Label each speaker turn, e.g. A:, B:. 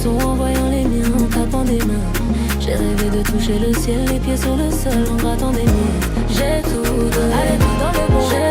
A: son en voyant les miens, en tapant des mains. J'ai rêvé de toucher le ciel, les pieds sur le sol, en grattant des miettes. J'ai tout donné, allez tout dans le bon.